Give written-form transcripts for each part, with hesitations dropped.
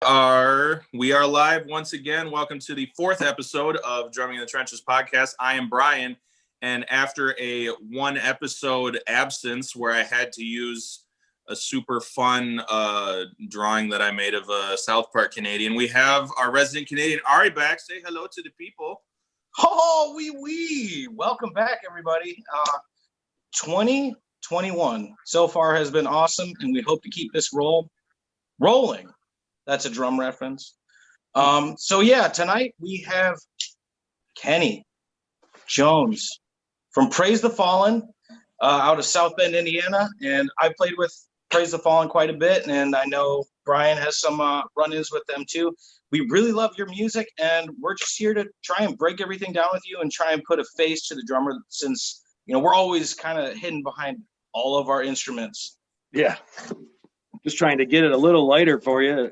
We are live once again. Welcome to the fourth episode of Drumming in the Trenches podcast. I am Brian, and after a one episode absence where I had to use a super fun drawing that I made of a South Park Canadian, we have our resident Canadian Ari back. Say hello to the people. Oh, wee. Welcome back, everybody. 2021 so far has been awesome, and we hope to keep this rolling. That's a drum reference. Tonight we have Kenny Jones from Praise the Fallen out of South Bend, Indiana. And I played with Praise the Fallen quite a bit, and I know Brian has some run-ins with them too. We really love your music, and we're just here to try and break everything down with you and try and put a face to the drummer, since we're always kind of hidden behind all of our instruments. Yeah, just trying to get it a little lighter for you.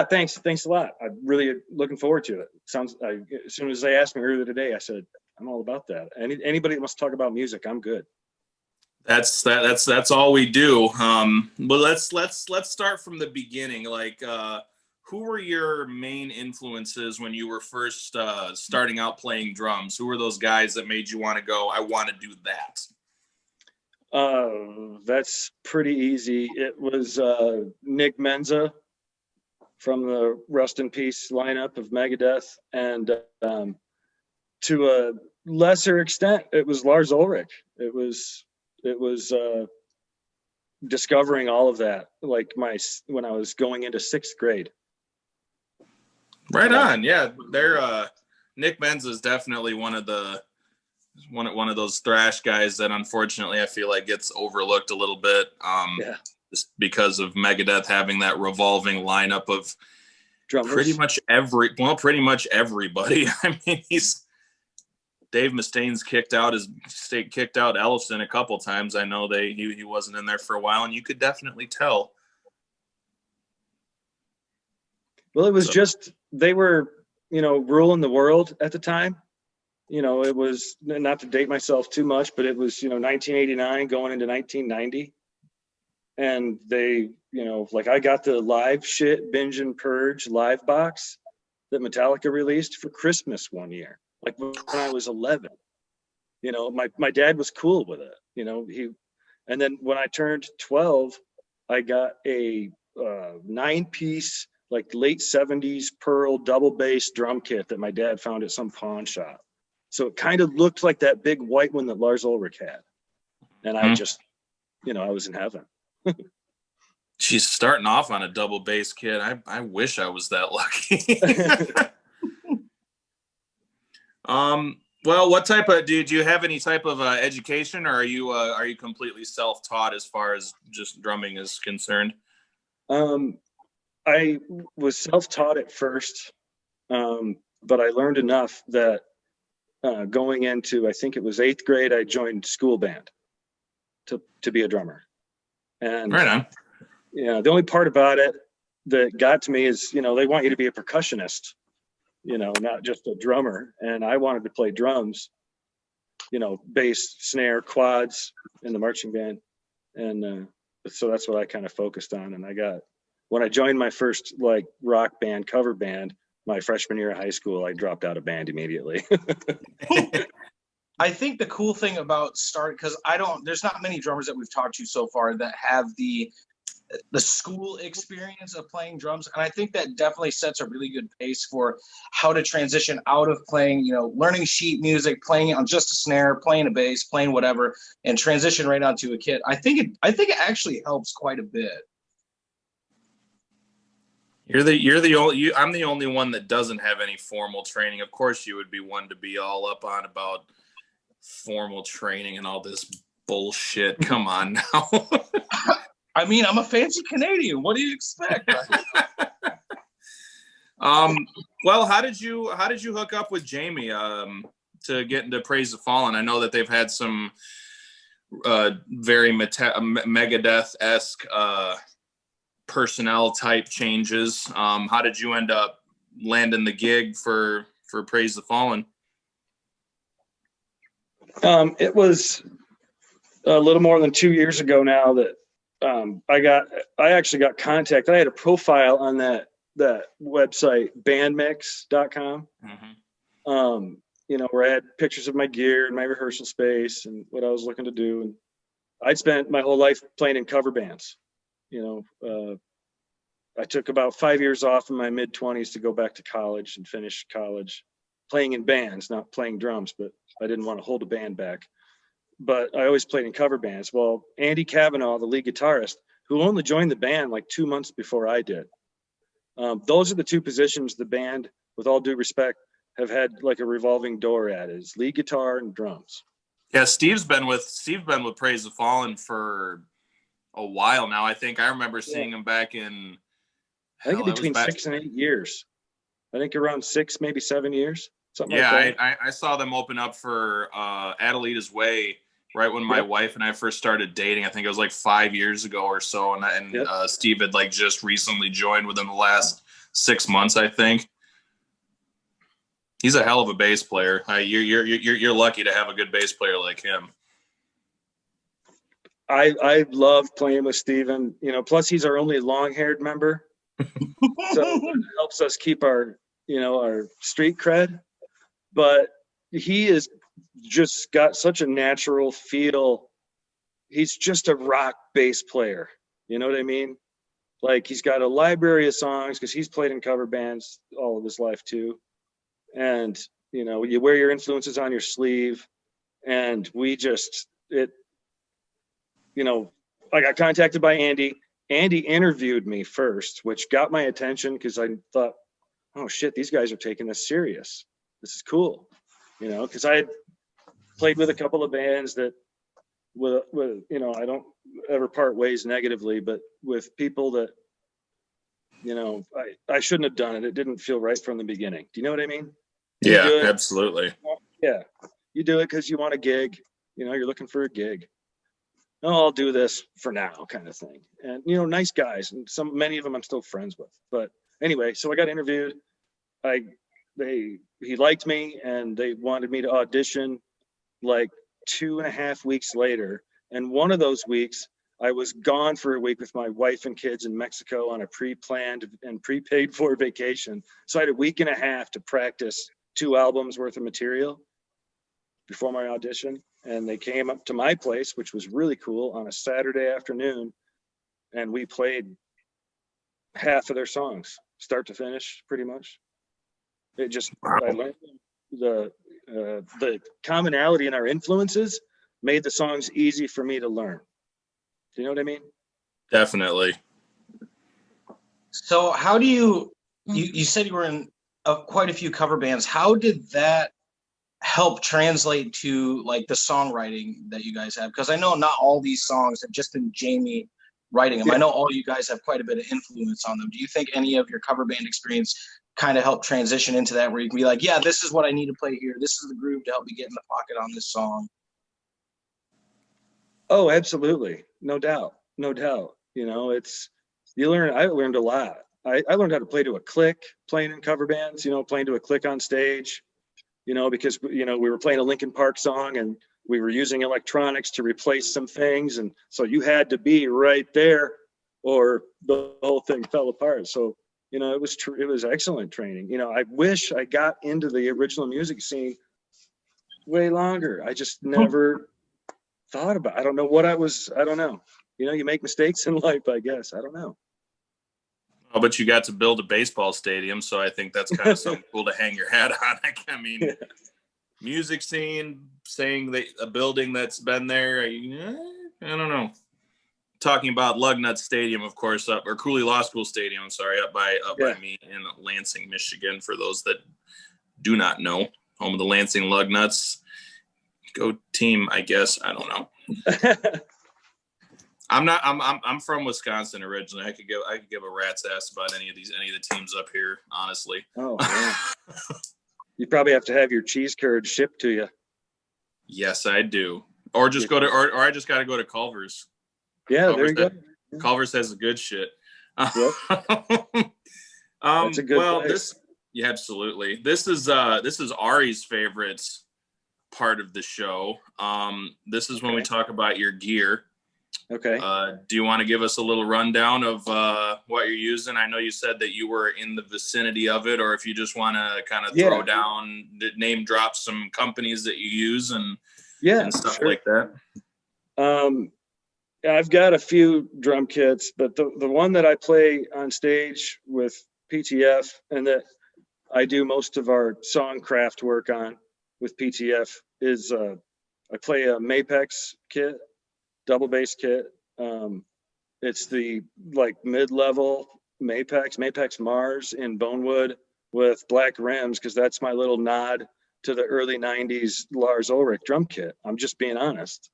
Thanks a lot. I'm really looking forward to it. As soon as they asked me earlier today, I said I'm all about that. Anybody that wants to talk about music, I'm good. That's all we do. But let's start from the beginning. Like, who were your main influences when you were first starting out playing drums? Who were those guys that made you want to go, I want to do that? That's pretty easy. It was Nick Menza from the Rust in Peace lineup of Megadeth, and to a lesser extent, it was Lars Ulrich. It was discovering all of that, like when I was going into sixth grade. Right on, yeah. Nick Menza is definitely one of those thrash guys that unfortunately I feel like gets overlooked a little bit. Just because of Megadeth having that revolving lineup of drummers. pretty much everybody. I mean, Dave Mustaine's kicked out Ellefson a couple times. I know he wasn't in there for a while, and you could definitely tell. Well, it was just they were, ruling the world at the time. It was, not to date myself too much, but it was, 1989 going into 1990. And they, I got the live shit, Binge and Purge live box that Metallica released for Christmas one year, like when I was 11. My dad was cool with it, and then when I turned 12, I got a 9-piece, like late 70s Pearl double bass drum kit that my dad found at some pawn shop. So it kind of looked like that big white one that Lars Ulrich had. And I just, I was in heaven. She's starting off on a double bass kit. I wish I was that lucky. Well, what type of, do you have any type of education, or are you completely self-taught as far as just drumming is concerned? I was self-taught at first, but I learned enough that going into, I think it was 8th grade, I joined school band to be a drummer. And right on. The only part about it that got to me is, they want you to be a percussionist, not just a drummer. And I wanted to play drums, bass, snare, quads in the marching band. And so that's what I kind of focused on. And when I joined my first rock band, cover band, my freshman year of high school, I dropped out of band immediately. I think the cool thing about because there's not many drummers that we've talked to so far that have the school experience of playing drums. And I think that definitely sets a really good pace for how to transition out of playing, learning sheet music, playing it on just a snare, playing a bass, playing whatever, and transition right onto a kit. I think it actually helps quite a bit. I'm the only one that doesn't have any formal training. Of course, you would be one to be all up on about formal training and all this bullshit. Come on now. I mean, I'm a fancy Canadian. What do you expect? Well, how did you hook up with Jamie to get into Praise the Fallen? I know that they've had some very Megadeth-esque personnel type changes. How did you end up landing the gig for Praise the Fallen? It was a little more than 2 years ago now that I actually got contact. I had a profile on that website, bandmix.com. Where I had pictures of my gear and my rehearsal space and what I was looking to do. And I'd spent my whole life playing in cover bands. I took about 5 years off in my mid-20s to go back to college and finish college playing in bands, not playing drums, but I didn't want to hold a band back. But I always played in cover bands. Well, Andy Cavanaugh, the lead guitarist, who only joined the band like 2 months before I did. Those are the two positions the band, with all due respect, have had like a revolving door at, is lead guitar and drums. Yeah, Steve's been with Praise the Fallen for a while now. I think I remember seeing him back in. I think between 6 and 8 years. I think around 6, maybe 7 years, something like that. I saw them open up for Adelita's Way right when my wife and I first started dating. I think it was like 5 years ago or so, and Steve had like just recently joined within the last 6 months, I think. He's a hell of a bass player. You're lucky to have a good bass player like him. I love playing with Steven. Plus he's our only long-haired member. So it helps us keep our street cred. But he is just got such a natural feel. He's just a rock bass player. You know what I mean? Like, he's got a library of songs because he's played in cover bands all of his life too. And, you wear your influences on your sleeve. And I got contacted by Andy. Andy interviewed me first, which got my attention because I thought, oh shit, these guys are taking this serious. This is cool. Because I had played with a couple of bands that with I don't ever part ways negatively, but with people that, I shouldn't have done it. It didn't feel right from the beginning. Do you know what I mean? Yeah, absolutely. Yeah. You do it because you want a gig, you're looking for a gig. Oh, I'll do this for now, kind of thing. And, nice guys, and many of them I'm still friends with. But anyway, so I got interviewed. He liked me, and they wanted me to audition like 2.5 weeks later. And one of those weeks, I was gone for a week with my wife and kids in Mexico on a pre-planned and prepaid for vacation. So I had a week and a half to practice 2 albums worth of material before my audition. And they came up to my place, which was really cool, on a Saturday afternoon. And we played half of their songs, start to finish, pretty much. I learned the commonality in our influences made the songs easy for me to learn. Do you know what I mean? Definitely. So how do you said you were in quite a few cover bands. How did that help translate to like the songwriting that you guys have? Because I know not all these songs have just been Jamie writing them. I know all you guys have quite a bit of influence on them. Do you think any of your cover band experience kind of helped transition into that, where you can be like, yeah, this is what I need to play here. This is the groove to help me get in the pocket on this song? Oh, absolutely. No doubt. I learned a lot. I learned how to play to a click playing in cover bands, playing to a click on stage, because, we were playing a Linkin Park song and we were using electronics to replace some things. And so you had to be right there or the whole thing fell apart. So, it was excellent training. I wish I got into the original music scene way longer. I just never thought about it. I don't know. You make mistakes in life, I guess. I don't know. Oh, but you got to build a baseball stadium, so I think that's kind of something cool to hang your hat on. I mean, music scene, saying that a building that's been there, I don't know. Talking about Lugnut Stadium, of course, or Cooley Law School Stadium, up by me in Lansing, Michigan, for those that do not know. Home of the Lansing Lugnuts. Go team, I guess. I don't know. I'm from Wisconsin originally. I could give a rat's ass about any of the teams up here, honestly. Oh, man. You probably have to have your cheese curd shipped to you. Yes, I do. Or just go to or I just got to go to Culver's. Yeah, there you go. Culver's has the good shit. Yep. That's a good place. Absolutely. This is Ari's favorite part of the show. This is when we talk about your gear. Okay. Do you want to give us a little rundown of what you're using? I know you said that you were in the vicinity of it, or if you just want to kind of throw down, name drop some companies that you use and stuff like that. I've got a few drum kits, but the one that I play on stage with PTF and that I do most of our songcraft work on with PTF is I play a Mapex kit, double bass kit. It's the like mid-level Mapex Mars in Bonewood with black rims, because that's my little nod to the early 90s Lars Ulrich drum kit. I'm just being honest.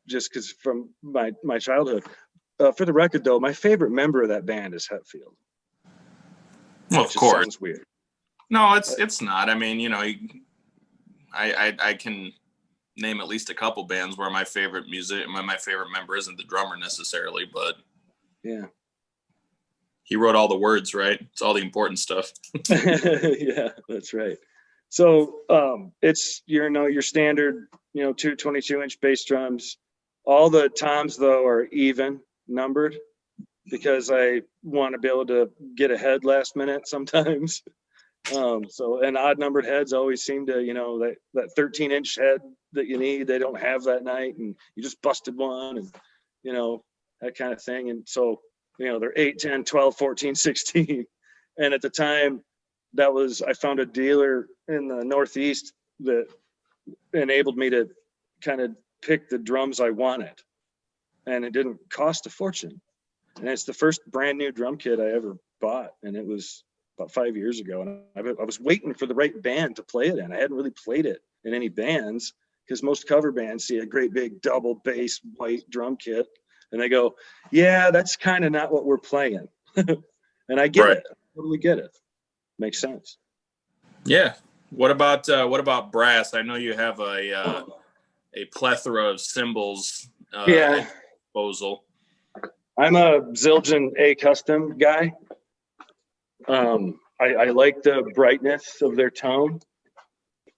Just because from my childhood. For the record, though, my favorite member of that band is Hetfield. Well, of course. Sounds weird. No, it's not. I mean, you know, I can name at least a couple bands where my favorite member isn't the drummer necessarily, but yeah, he wrote all the words, right? It's all the important stuff. Yeah, that's right. So it's your standard, 22-inch bass drums. All the toms though are even numbered because I want to be able to get ahead last minute sometimes. And odd numbered heads always seem to, that 13-inch head that you need, they don't have that night, and you just busted one, and that kind of thing. And so they're 8, 10, 12, 14, 16. And at the time, I found a dealer in the Northeast that enabled me to kind of pick the drums I wanted, and it didn't cost a fortune. And it's the first brand new drum kit I ever bought, and it was about 5 years ago. And I was waiting for the right band to play it in. I hadn't really played it in any bands, because most cover bands see a great big double bass white drum kit and they go, yeah, that's kind of not what we're playing. And I get it. I totally get it. Makes sense. Yeah. What about brass? I know you have a plethora of cymbals at disposal. I'm a Zildjian A custom guy. I like the brightness of their tone.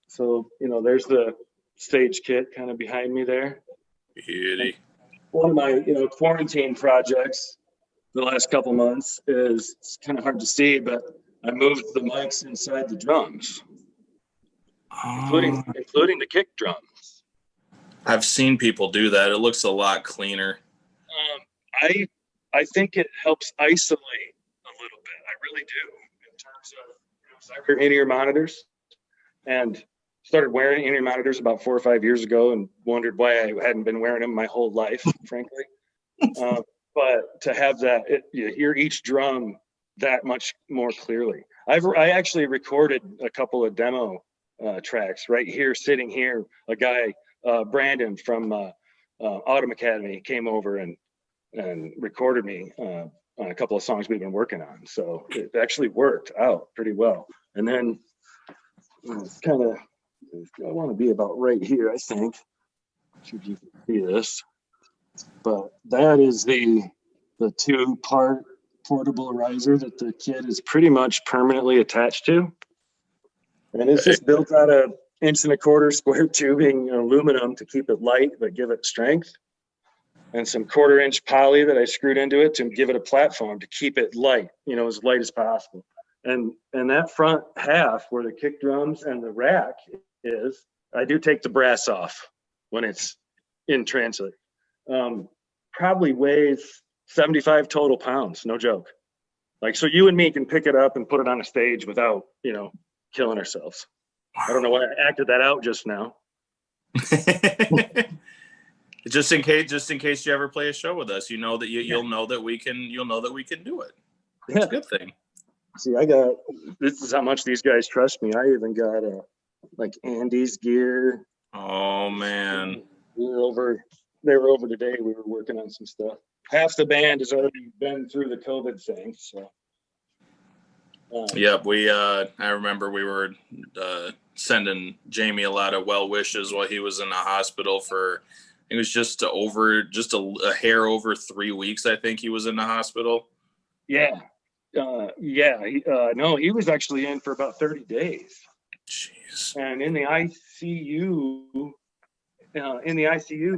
So, there's the stage kit kind of behind me there. Beauty. One of my, quarantine projects the last couple months is, it's kind of hard to see, but I moved the mics inside the drums, including the kick drums. I've seen people do that. It looks a lot cleaner. I think it helps isolate a little bit. I really do. In terms of, I wear in-ear monitors, and started wearing in-ear monitors about 4 or 5 years ago, and wondered why I hadn't been wearing them my whole life, frankly. But to have that, you hear each drum that much more clearly. I actually recorded a couple of demo tracks right here, sitting here. A guy, Brandon from Autumn Academy, came over and recorded me on a couple of songs we've been working on. So it actually worked out pretty well. And then kind of, I want to be about right here, I think. See if you can see this. But that is the 2-part portable riser that the kit is pretty much permanently attached to. And it's just built out of 1.25 inch square tubing aluminum to keep it light but give it strength, and some 1/4 inch poly that I screwed into it to give it a platform to keep it light, as light as possible. And that front half where the kick drums and the rack is, I do take the brass off when it's in transit. Probably weighs 75 total pounds, no joke. Like, so you and me can pick it up and put it on a stage without, killing ourselves. I don't know why I acted that out just now. Just in case you ever play a show with us, you'll know that we can do it. It's a good thing. See, this is how much these guys trust me. I even got like Andy's gear. Oh man. They were over today. We were working on some stuff. Half the band has already been through the COVID thing, so. Yep, I remember we were sending Jamie a lot of well wishes while he was in the hospital for, it was just a hair over 3 weeks. I think he was in the hospital. Yeah. No, he was actually in for about 30 days. Jeez. And in the ICU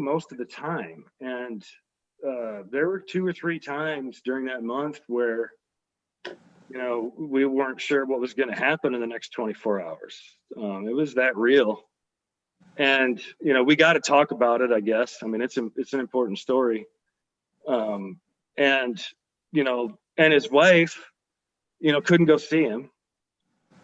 most of the time. And there were 2 or 3 times during that month where, you know, we weren't sure what was going to happen in the next 24 hours. It was that real. And, you know, we got to talk about it, I guess. I mean, it's an important story. And, you know, and his wife, you know, couldn't go see him,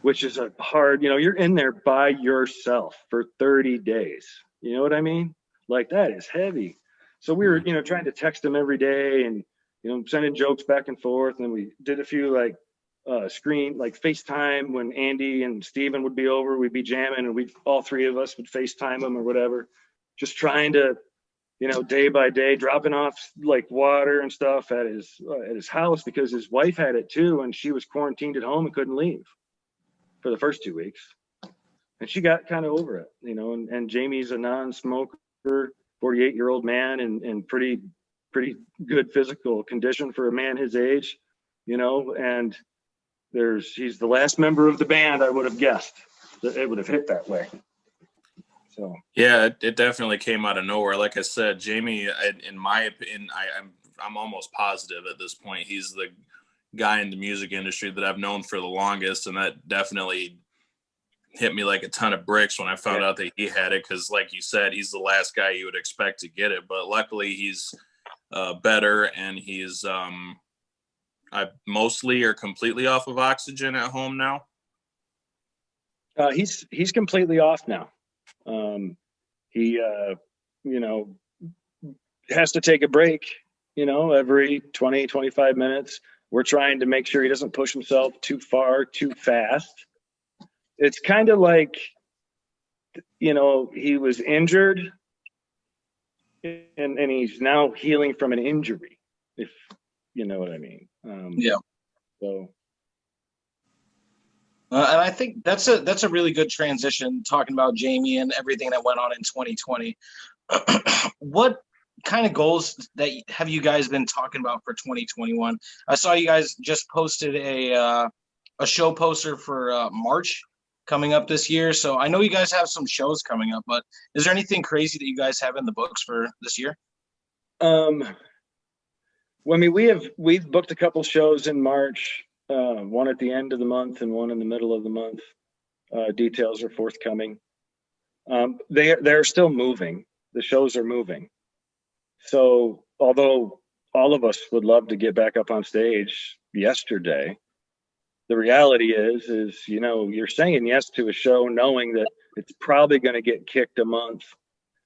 which is a hard, you know, you're in there by yourself for 30 days. You know what I mean? Like, that is heavy. So we were, you know, trying to text him every day and, you know, sending jokes back and forth. And we did a few like FaceTime when Andy and Steven would be over, we'd be jamming and we'd all 3 of us would FaceTime him or whatever, just trying to, you know, day by day, dropping off like water and stuff at his house because his wife had it too. And she was quarantined at home and couldn't leave for the first 2 weeks. And she got kind of over it, you know, and Jamie's a non-smoker, 48-year-old man in pretty good physical condition for a man his age, you know, and he's the last member of the band I would have guessed that it would have hit that way. So yeah, it definitely came out of nowhere. Like I said, Jamie, in my opinion, I'm almost positive at this point he's the guy in the music industry that I've known for the longest, and that definitely hit me like a ton of bricks when I found out that he had it, because like you said, he's the last guy you would expect to get it, but luckily he's better, and he's I mostly or completely off of oxygen at home now. He's completely off now. He you know, has to take a break, you know, every 20-25 minutes. We're trying to make sure he doesn't push himself too far too fast. It's kind of like, you know, he was injured and he's now healing from an injury, if you know what I mean. Yeah. So and I think that's a really good transition, talking about Jamie and everything that went on in 2020. What kind of goals that have you guys been talking about for 2021? I saw you guys just posted a show poster for March coming up this year. So I know you guys have some shows coming up, but is there anything crazy that you guys have in the books for this year? Well, I mean, we've booked a couple shows in March, one at the end of the month and one in the middle of the month. Details are forthcoming. They're still moving. The shows are moving. So although all of us would love to get back up on stage yesterday, the reality is, you know, you're saying yes to a show knowing that it's probably going to get kicked a month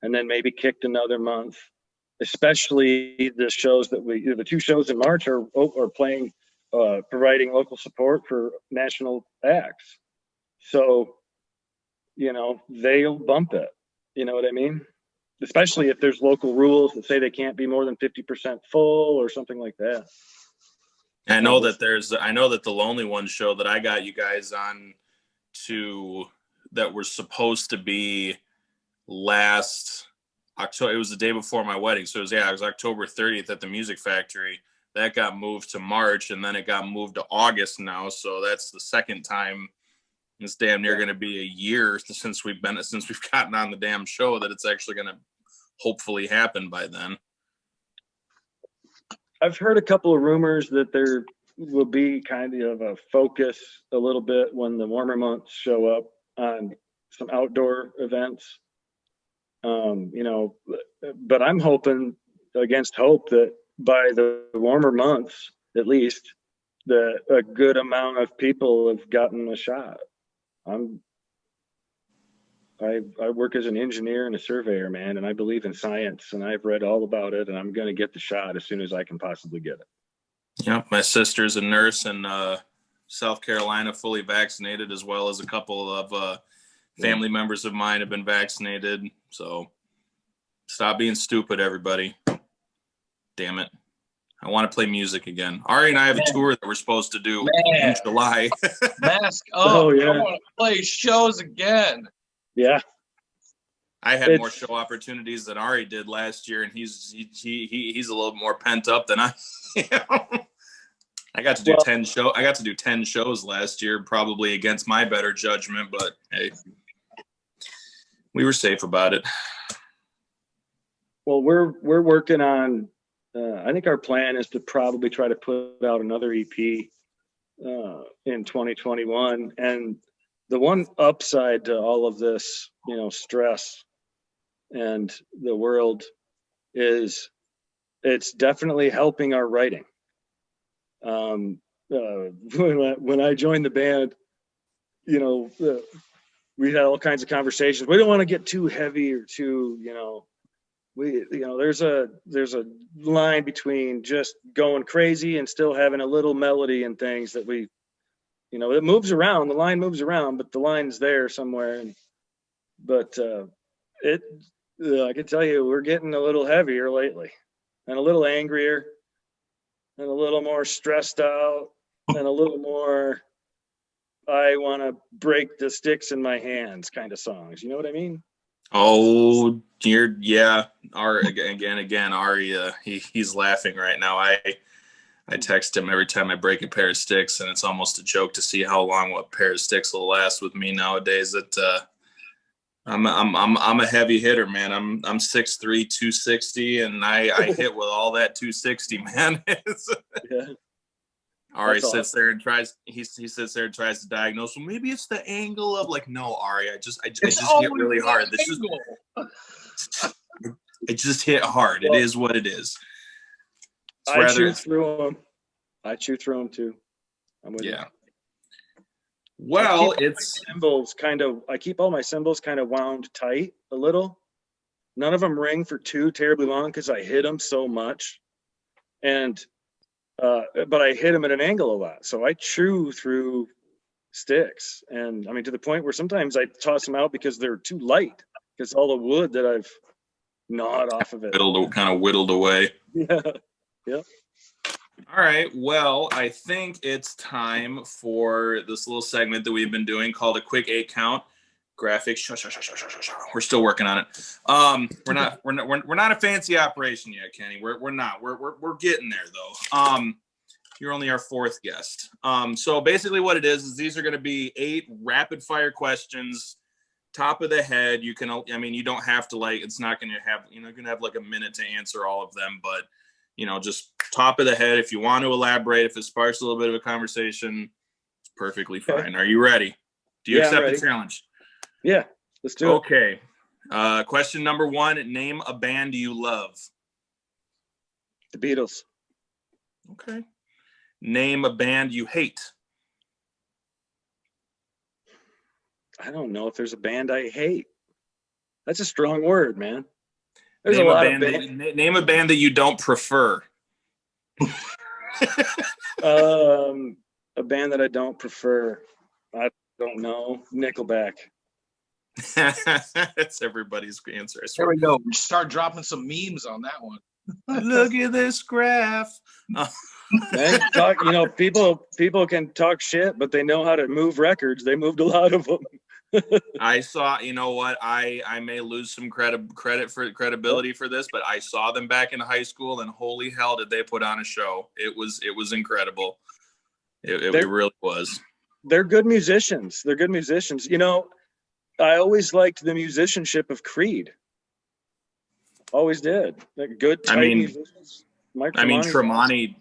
and then maybe kicked another month, especially the shows that the 2 shows in March are playing, providing local support for national acts. So, you know, they'll bump it. You know what I mean? Especially if there's local rules that say they can't be more than 50% full or something like that. I know that the Lonely One show that I got you guys on to, that was supposed to be last October. It was the day before my wedding. So it was October 30th at the Music Factory. That got moved to March, and then it got moved to August now. So that's the second time. It's damn near going to be a year since we've gotten on the damn show that it's actually going to hopefully happen by then. I've heard a couple of rumors that there will be kind of a focus a little bit when the warmer months show up on some outdoor events. You know, but I'm hoping against hope that by the warmer months, at least, that a good amount of people have gotten a shot. I work as an engineer and a surveyor, man, and I believe in science, and I've read all about it, and I'm going to get the shot as soon as I can possibly get it. Yeah, my sister's a nurse in South Carolina, fully vaccinated, as well as a couple of family members of mine have been vaccinated. So stop being stupid, everybody. Damn it. I want to play music again. Ari and I have a tour that we're supposed to do in July. Mask up. I want to play shows again. Yeah. I had more show opportunities than Ari did last year, and he's a little more pent up than I am. I got to do 10 shows. I got to do 10 shows last year, probably against my better judgment, but hey, we were safe about it. Well, we're working on I think our plan is to probably try to put out another EP in 2021. And the one upside to all of this, stress and the world is it's definitely helping our writing. When I joined the band, we had all kinds of conversations. We don't want to get too heavy or too, there's a line between just going crazy and still having a little melody and things that it moves around. The line moves around, but the line's there somewhere. I can tell you, we're getting a little heavier lately, and a little angrier, and a little more stressed out, and a little more I want to break the sticks in my hands kind of songs. You know what I mean? Oh, yeah. Ari, he's laughing right now. I text him every time I break a pair of sticks, and it's almost a joke to see how long a pair of sticks will last with me nowadays. That I'm a heavy hitter, man. I'm 6'3", 260, and I hit with all that 260, man. Yeah. Ari sits there and tries. He sits there and tries to diagnose. Well, maybe it's the angle of no, Ari. I just hit really hard. It just hit hard. It is what it is. I chew through them too. I'm with you. Well, I keep all my cymbals kind of wound tight a little. None of them ring for too terribly long because I hit them so much, but I hit them at an angle a lot. So I chew through sticks, and to the point where sometimes I toss them out because they're too light because all the wood that I've gnawed off of it whittled away. Yeah. Yep. All right. Well, I think it's time for this little segment that we've been doing called a quick 8 count. Graphics. We're still working on it. We're not a fancy operation yet, Kenny. We're not. We're getting there though. You're only our 4th guest. So basically what it is these are going to be 8 rapid fire questions, top of the head. You can, you don't have to it's not going to have, you're going to have a minute to answer all of them, but just top of the head. If you want to elaborate, if it sparks a little bit of a conversation, it's perfectly fine. Okay. Are you ready? Do you accept the challenge? Yeah, let's do it. Okay. Question number 1, name a band you love. The Beatles. Okay. Name a band you hate. I don't know if there's a band I hate. That's a strong word, man. There's name name a band that you don't prefer. A band that I don't prefer. I don't know. Nickelback. That's everybody's answer. There we go. We start dropping some memes on that one. Look at this graph. People can talk shit, but they know how to move records. They moved a lot of them. I saw, I may lose some credibility for this, but I saw them back in high school, and holy hell did they put on a show. It was incredible. It really was. They're good musicians. I always liked the musicianship of Creed. Always did. Good musicians. Tremonti's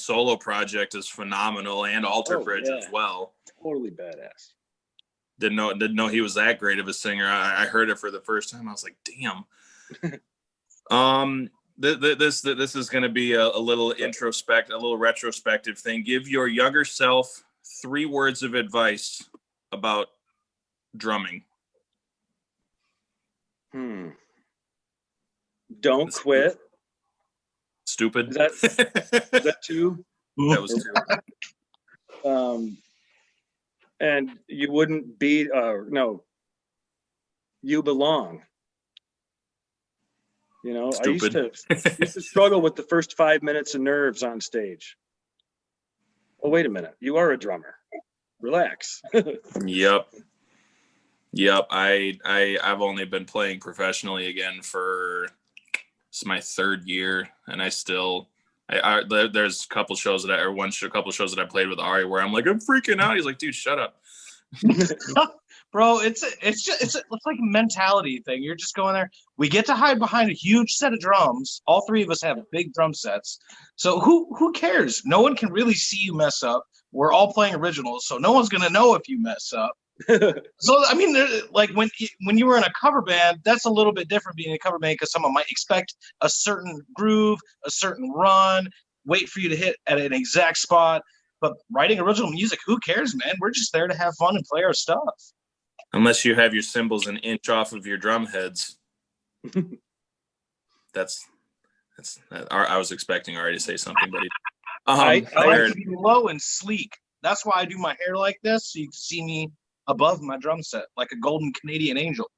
solo project is phenomenal, and Alter Bridge as well. Totally badass. Didn't know he was that great of a singer. I heard it for the first time. I was like, damn. This is going to be a little retrospective thing. Give your younger self 3 words of advice about drumming. Don't quit. Stupid. Is that 2? That was 2. And you wouldn't be, you belong. Stupid. I used to struggle with the first 5 minutes of nerves on stage. Oh, wait a minute. You are a drummer. Relax. Yep. I've only been playing professionally again for my 3rd year, and I still there's a couple shows that I played with Ari where I'm like, I'm freaking out. He's like, dude, shut up. Bro, it's like a mentality thing. You're just going there. We get to hide behind a huge set of drums. All three of us have big drum sets. So who cares? No one can really see you mess up. We're all playing originals, so no one's gonna know if you mess up. So I mean, like when you were in a cover band, that's a little bit different being in a cover band because someone might expect a certain groove, a certain run, wait for you to hit at an exact spot. But writing original music, who cares, man? We're just there to have fun and play our stuff. Unless you have your cymbals an inch off of your drum heads. that's I was expecting already to say something, but I like to be low and sleek. That's why I do my hair like this, so you can see me above my drum set, like a golden Canadian angel.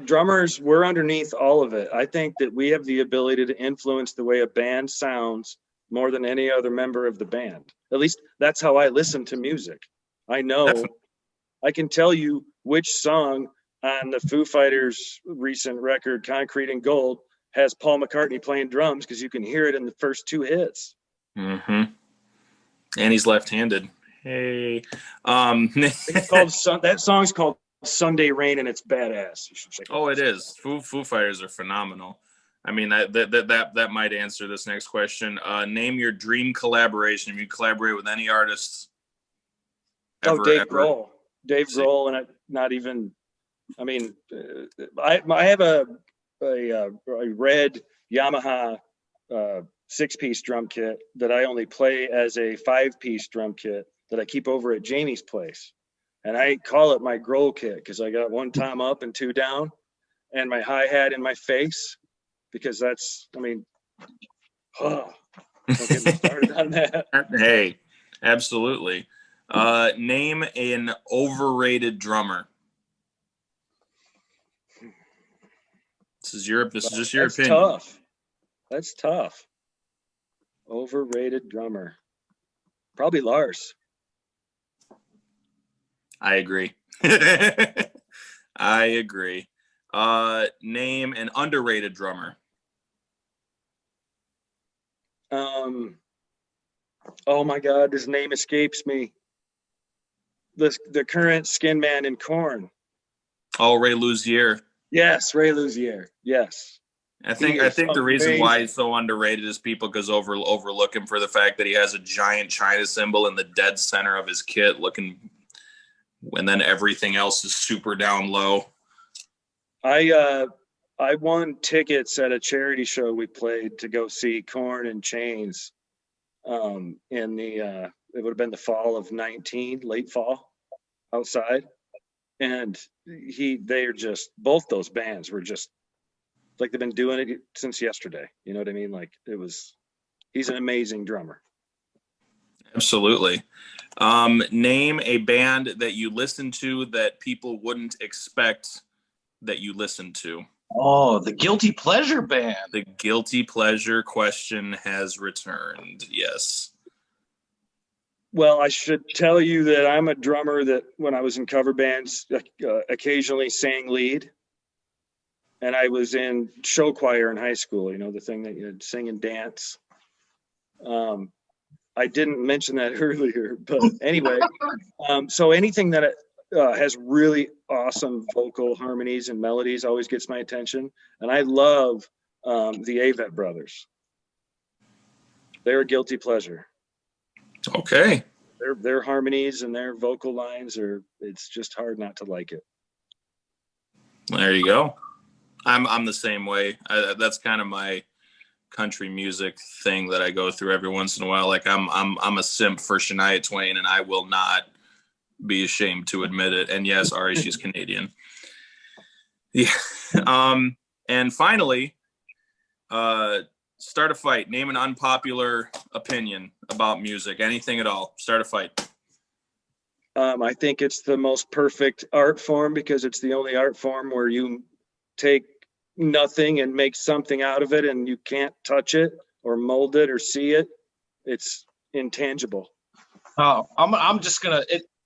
Drummers, we're underneath all of it. I think that we have the ability to influence the way a band sounds more than any other member of the band. At least that's how I listen to music. I know, definitely. I can tell you which song on the Foo Fighters' recent record, Concrete and Gold, has Paul McCartney playing drums because you can hear it in the first two hits. Mm-hmm. And he's left-handed. Hey. It's called that song's called Sunday Rain, and it's badass. You should check it out. It is. Foo Fighters are phenomenal. I mean, that might answer this next question. Name your dream collaboration. If you collaborate with any artists. Dave Grohl. Dave Grohl, and not even. I mean, I have a red Yamaha 6-piece drum kit that I only play as a 5-piece drum kit that I keep over at Jamie's place, and I call it my Grohl kit because I got 1 tom up and 2 down, and my hi-hat in my face. Because that's, I mean, don't get me started on that. Hey, absolutely. Name an overrated drummer. This is just your opinion. Tough. That's tough. Overrated drummer. Probably Lars. I agree. I agree. Name an underrated drummer. Oh my God, his name escapes me. The current skin man in Korn. Oh, Ray Luzier. Yes, Ray Luzier. Yes. I think the reason why he's so underrated is people overlook him for the fact that he has a giant China symbol in the dead center of his kit, and then everything else is super down low. I won tickets at a charity show we played to go see Korn and Chains. It would have been the fall of 19, late fall, outside, and they are just, both those bands were just like they've been doing it since yesterday. You know what I mean? Like he's an amazing drummer. Absolutely. Name a band that you listen to that people wouldn't expect that you listen to. Oh, the guilty pleasure band. The guilty pleasure question has returned. Yes. Well, I should tell you that I'm a drummer that when I was in cover bands, occasionally sang lead. And I was in show choir in high school, you know, the thing that you sing and dance. I didn't mention that earlier, but anyway, so anything that has really awesome vocal harmonies and melodies always gets my attention. And I love the Avett Brothers. They're a guilty pleasure. Okay. Their harmonies and their vocal lines it's just hard not to like it. There you go. I'm the same way. That's kind of my country music thing that I go through every once in a while. Like I'm a simp for Shania Twain, and I will not be ashamed to admit it. And yes, Ari, she's Canadian. Yeah. And finally, start a fight. Name an unpopular opinion about music. Anything at all. Start a fight. I think it's the most perfect art form because it's the only art form where you take nothing and make something out of it, and you can't touch it or mold it or see it. It's intangible. Oh, I'm just gonna.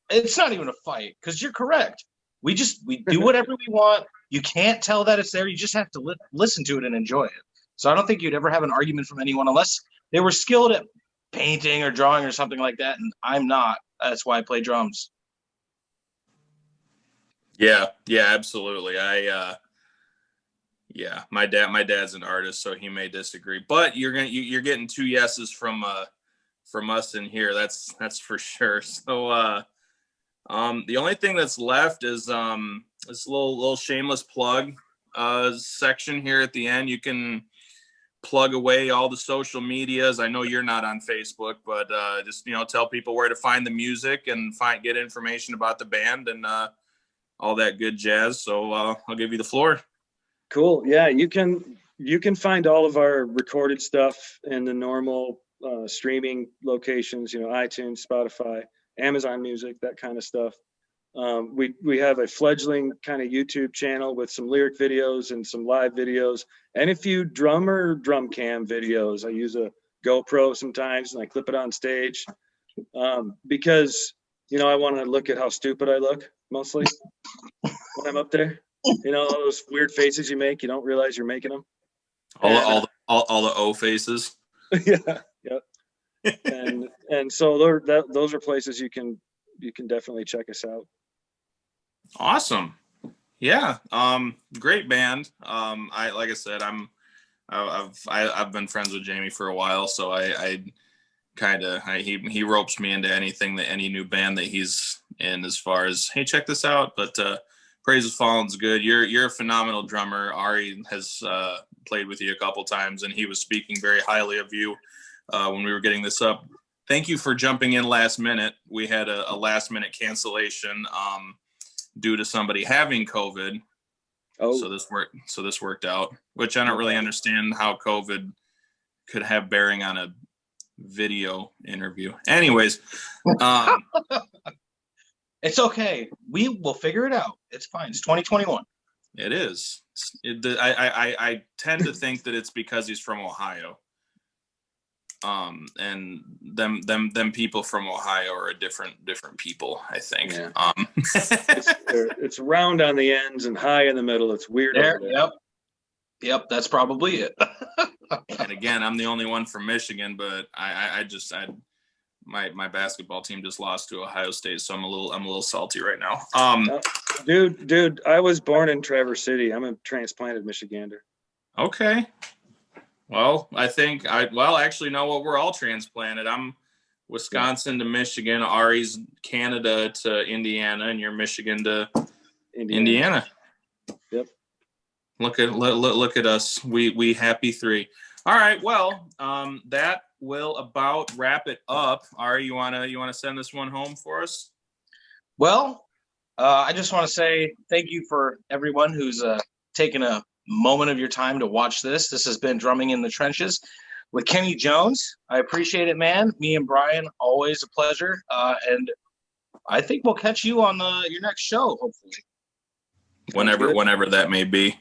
It's not even a fight because you're correct. We do whatever we want. You can't tell that it's there. You just have to listen to it and enjoy it. So I don't think you'd ever have an argument from anyone unless they were skilled at painting or drawing or something like that. And I'm not. That's why I play drums. Yeah, absolutely. Yeah, my dad's an artist, so he may disagree, but you're getting two yeses from us in here. That's for sure. So the only thing that's left is this little shameless plug section here at the end. You can plug away all the social medias. I know you're not on Facebook, but just tell people where to find the music and get information about the band and all that good jazz. So I'll give you the floor. Cool. Yeah, you can find all of our recorded stuff in the normal streaming locations, iTunes, Spotify, Amazon Music, that kind of stuff. We have a fledgling kind of YouTube channel with some lyric videos and some live videos and a few drum cam videos. I use a GoPro sometimes and I clip it on stage because I want to look at how stupid I look mostly when I'm up there. All those weird faces you make, you don't realize you're making them. All the O faces. Yeah. And so those are places you can definitely check us out. Awesome. Yeah. Great band. Like I said, I've been friends with Jamie for a while, so he ropes me into any new band that he's in as far as, hey, check this out. But Praise Has Fallen's good. You're a phenomenal drummer. Ari has played with you a couple times, and he was speaking very highly of you when we were getting this up. Thank you for jumping in last minute. We had a last minute cancellation due to somebody having COVID. Oh, so this worked out, which I don't really understand how COVID could have bearing on a video interview. Anyways, it's okay. We will figure it out. It's fine. It's 2021. It is. I tend to think that it's because he's from Ohio. And them people from Ohio are a different people, I think. Yeah. It's round on the ends and high in the middle. It's weird. There. Yep. That's probably it. And again, I'm the only one from Michigan, but my basketball team just lost to Ohio State, so I'm a little salty right now. Dude, I was born in Traverse City. I'm a transplanted Michigander. Okay. Well, I think actually, no, what we're all transplanted. I'm Wisconsin to Michigan, Ari's Canada to Indiana, and you're Michigan to Indiana. Yep. Look at us. We happy three. All right. Well, that will about wrap it up. Ari, you wanna send this one home for us? Well, I just want to say thank you for everyone who's taken a moment of your time to watch this. This has been Drumming in the Trenches with Kenny Jones. I appreciate it, man. Me and Brian, always a pleasure. And I think we'll catch you on your next show, hopefully. Whenever that may be.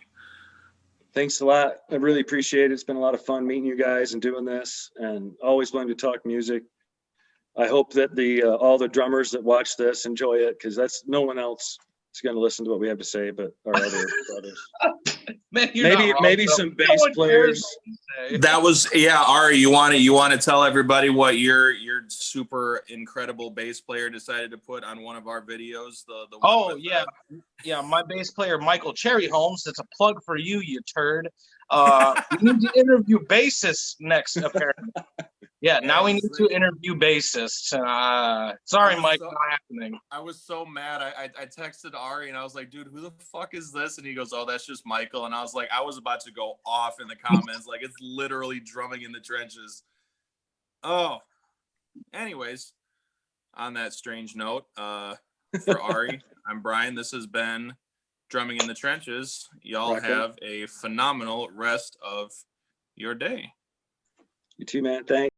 Thanks a lot. I really appreciate it. It's been a lot of fun meeting you guys and doing this, and always willing to talk music. I hope that all the drummers that watch this enjoy it, because that's no one else is going to listen to what we have to say, but our other brothers. Man, maybe some bass players. That was Ari. You want to tell everybody what your super incredible bass player decided to put on one of our videos? My bass player Michael Cherry Holmes. It's a plug for you, you turd. We need to interview bassists next, apparently. Yeah, now we need to interview bassists. Sorry, Mike, not happening. I was so mad. I texted Ari and I was like, dude, who the fuck is this? And he goes, oh, that's just Michael. And I was like, I was about to go off in the comments. Like, it's literally Drumming in the Trenches. Oh, anyways, on that strange note, for Ari, I'm Brian. This has been Drumming in the Trenches. Y'all have a phenomenal rest of your day. You too, man. Thanks.